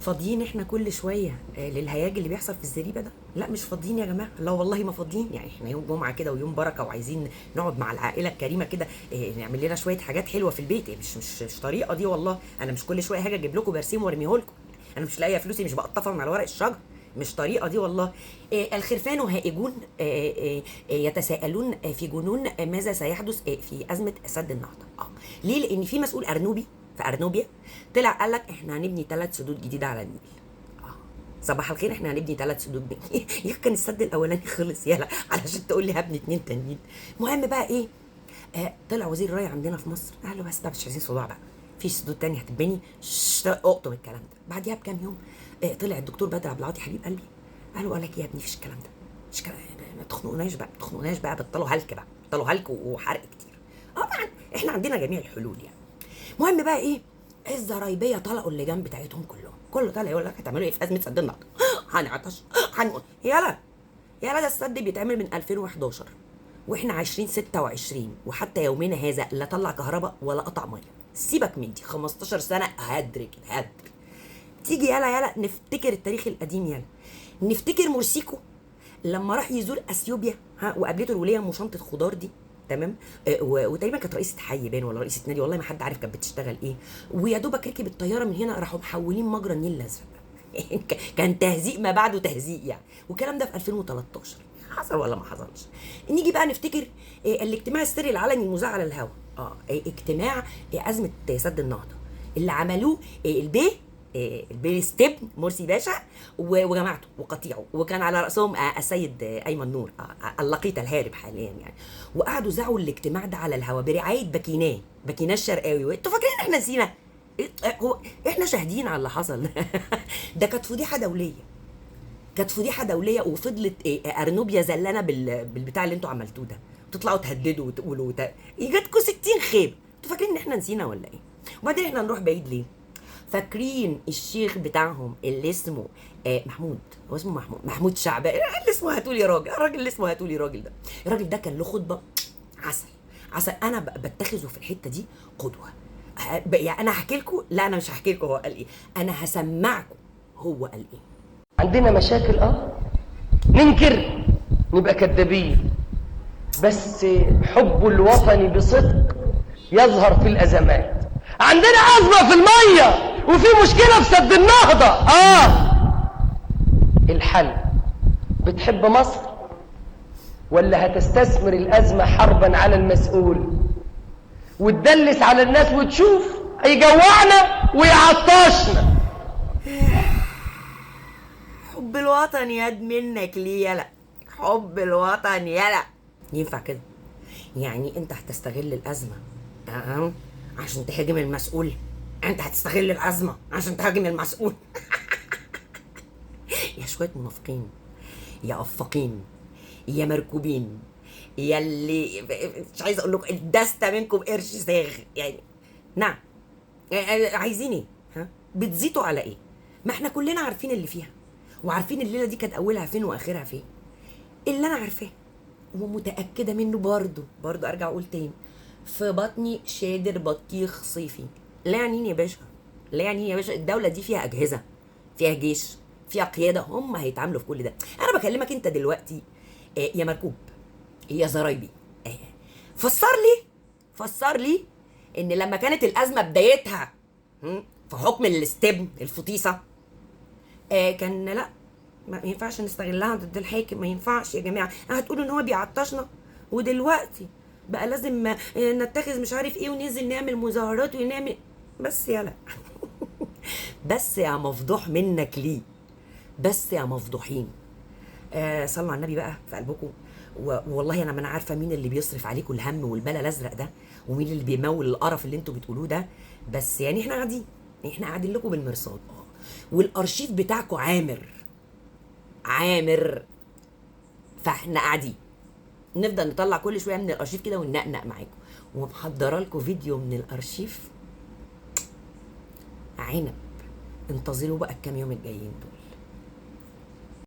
فاضيين احنا كل شويه للهياج اللي بيحصل في الزريبه ده؟ لا مش فاضيين يا جماعه، لا والله ما فاضيين. يعني احنا يوم جمعه كده ويوم بركه وعايزين نقعد مع العائله الكريمه كده، نعمل لنا شويه حاجات حلوه في البيت. مش طريقه دي والله. انا مش كل شويه هاجي اجيب لكم برسيم وارميه لكم. انا مش لاقيه فلوسي، مش بقطفها من على ورق الشجر. مش طريقه دي والله. الخرفان هائجون يتساءلون في جنون ماذا سيحدث في ازمه سد النهضه. ليه؟ لان في مسؤول ارنوبي في ارنوبيا طلع قال لك احنا هنبني 3 سدود جديده على النيل. صباح الخير، احنا هنبني 3 سدود يا كان السد الاولاني خلص يلا علشان تقول لي هبني 2 تانيين. المهم بقى ايه، طلع وزير الري عندنا في مصر قال له بس ده مش عايزين صداع بقى، في سدود تانية هتتبني، اقطم الكلام ده. بعديها بكام يوم طلع الدكتور بدر عبد العاطي حبيب قلبي قال لك ايه يا ابني، فيش الكلام ده، مش كلام، ما تخنقوناش بقى، بطلوا هلك بقى، بطلوا هلك وحرق كتير. طبعا احنا عندنا جميع الحلول يعني. المهم بقى ايه، الزرايبيه طلعوا اللجان بتاعتهم كله طالع يقول لك هتعملوا ايه في ازمه سد النهضه؟ هنعطش يلا ده السد بيتعمل من 2011 واحنا 2026 وحتى يومنا هذا لا طلع كهرباء ولا قطع ميه. سيبك من دي 15 سنه هدر كده هدر. تيجي يلا نفتكر التاريخ القديم، يلا نفتكر مرسيكو لما راح يزور اثيوبيا وقابلته الوليه ام شنطه خضار دي، تمام. وتقريبا كانت رئيسه حي باين ولا رئيسه نادي، والله ما حد عارف كانت بتشتغل ايه. ويا دوبك ركب الطياره من هنا راحوا محولين مجرى النيل الازرق. كان تهزيق ما بعده تهزيق يعني. والكلام ده في 2013 حصل ولا ما حصلش؟ نيجي بقى نفتكر الاجتماع السري العلني المذاع على الهواء، اجتماع ازمه سد النهضه اللي عملوه البيه ستيبن مرسي باشا وجماعته وقطيعه، وكان على راسهم السيد ايمن نور اللقيط الهارب حاليا يعني. وقعدوا ذاعوا الاجتماع ده على الهواء برعايه باكيناه الشرقاوي. انتوا فاكرين احنا نسينا؟ هو احنا شاهدين على اللي حصل. ده كانت فضيحه دوليه وفضلت ارنوبيا زلانه بالبتاع اللي انتوا عملتوه ده، تطلعوا تهددوا وتقولوا يجاتكوا 60 خيب. انتوا فاكرين ان احنا نسينا ولا ايه؟ وبعدين احنا نروح بعيد ليه؟ فاكرين الشيخ بتاعهم اللي اسمه محمود، هو اسمه محمود شعبان اللي اسمه هاتولي راجل، الراجل اللي اسمه هاتولي راجل ده، الراجل ده كان له خطبه عسل. انا بتخذه في الحته دي قدوه. يعني انا هحكي لكم، لا انا مش هحكي لكم هو قال ايه، انا هسمعكم هو قال ايه. عندنا مشاكل ننكر نبقى كدابين، بس حب الوطن بصدق يظهر في الازمات. عندنا ازمه في الميه وفي مشكله في سد النهضه. الحل، بتحب مصر ولا هتستثمر الازمه حربا على المسؤول وتدلس على الناس وتشوف هيجوعنا ويعطشنا؟ حب الوطن ياد منك ليه يلا، حب الوطن يلا. ينفع كده؟ يعني انت هتستغل الازمه عشان تهاجم المسؤول؟ انت هتستغل الازمه عشان تهاجم المسؤول؟ يا شويه منافقين، يا افاقين، يا مركوبين، يا اللي مش عايزه اقول لكم الدستة منكم قرش ساغ يعني. نعم، عايزين ايه؟ بتزيتوا على ايه؟ ما احنا كلنا عارفين اللي فيها، وعارفين الليله دي كانت اولها فين واخرها فين. اللي انا عارفاه ومتاكده منه برضو ارجع اقول تاني، في بطني شادر بطيخ صيفي. لا يعنيني يا باشا، الدوله دي فيها اجهزه، فيها جيش، فيها قياده، هم هيتعاملوا في كل ده. انا بكلمك انت دلوقتي يا مركوب، يا زرايبي، فسر لي ان لما كانت الازمه بدايتها في حكم الاستبن الفطيسه، كان لا ما ينفعش نستغلها ضد الحاكم، ما ينفعش يا جماعه. هتقولوا ان هو بيعطشنا، ودلوقتي بقى لازم نتخذ مش عارف ايه وننزل نعمل مظاهرات ونعمل بس يلا. بس يا مفضوح منك ليه، بس يا مفضوحين. صلوا على النبي بقى في قلبكم. والله انا ما انا عارفه مين اللي بيصرف عليكم الهم والبلا الازرق ده، ومين اللي بيمول القرف اللي انتوا بتقولوه ده. بس يعني احنا قاعدين لكم بالمرصاد، والارشيف بتاعكم عامر. فاحنا قاعدين نفضل نطلع كل شويه من الارشيف كده وننقنق معاكم، ومحضره لكم فيديو من الارشيف عنب. انتظروا بقى الكام يوم الجايين دول.